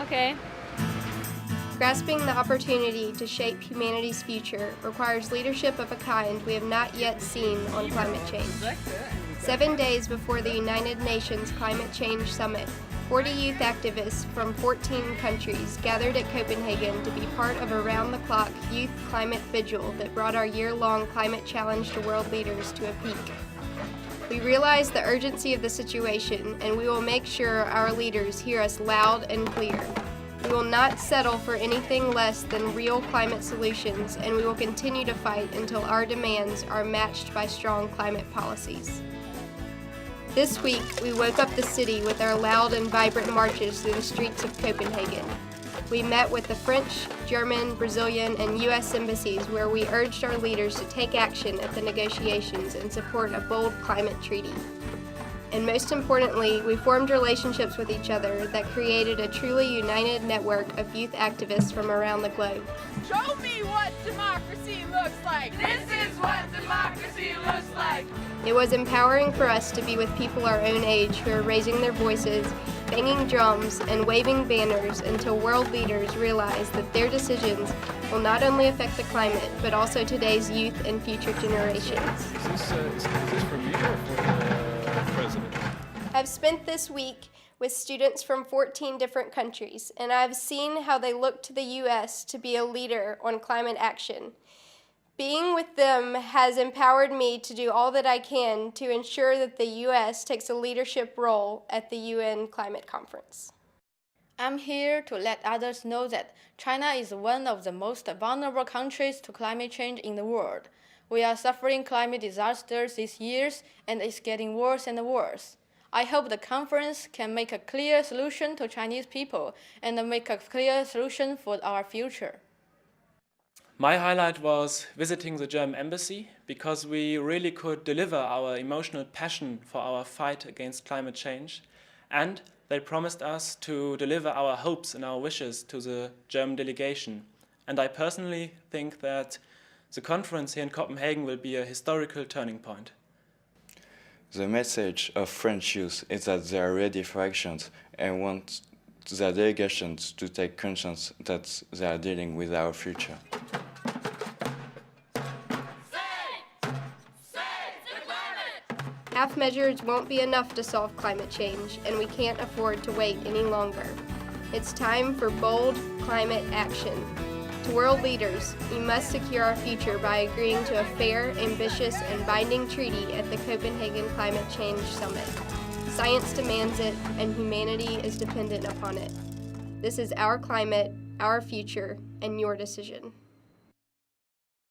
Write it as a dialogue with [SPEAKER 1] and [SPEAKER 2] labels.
[SPEAKER 1] Okay.
[SPEAKER 2] Grasping the opportunity to shape humanity's future requires leadership of a kind we have not yet seen on climate change. 7 days before the United Nations Climate Change Summit, 40 youth activists from 14 countries gathered at Copenhagen to be part of a round-the-clock youth climate vigil that brought our year-long climate challenge to world leaders to a peak. We realize the urgency of the situation, and we will make sure our leaders hear us loud and clear. We will not settle for anything less than real climate solutions, and we will continue to fight until our demands are matched by strong climate policies. This week, we woke up the city with our loud and vibrant marches through the streets of Copenhagen. We met with the French, German, Brazilian, and U.S. embassies where we urged our leaders to take action at the negotiations and support a bold climate treaty. And most importantly, we formed relationships with each other that created a truly united network of youth activists from around the globe.
[SPEAKER 3] Show me what democracy looks like! This is what democracy looks like!
[SPEAKER 2] It was empowering for us to be with people our own age who are raising their voices, banging drums, and waving banners until world leaders realize that their decisions will not only affect the climate, but also today's youth and future generations.
[SPEAKER 4] Is this for me or for the president?
[SPEAKER 2] I've spent this week with students from 14 different countries, and I've seen how they look to the U.S. to be a leader on climate action. Being with them has empowered me to do all that I can to ensure that the U.S. takes a leadership role at the UN Climate Conference.
[SPEAKER 5] I'm here to let others know that China is one of the most vulnerable countries to climate change in the world. We are suffering climate disasters these years, and it's getting worse and worse. I hope the conference can make a clear solution to Chinese people and make a clear solution for our future.
[SPEAKER 6] My highlight was visiting the German embassy because we really could deliver our emotional passion for our fight against climate change, and they promised us to deliver our hopes and our wishes to the German delegation. And I personally think that the conference here in Copenhagen will be a historical turning point.
[SPEAKER 7] The message of French youth is that they are ready for actions and want their delegations to take conscience that they are dealing with our future.
[SPEAKER 2] Half measures won't be enough to solve climate change, and we can't afford to wait any longer. It's time for bold climate action. To world leaders, we must secure our future by agreeing to a fair, ambitious, and binding treaty at the Copenhagen Climate Change Summit. Science demands it, and humanity is dependent upon it. This is our climate, our future, and your decision.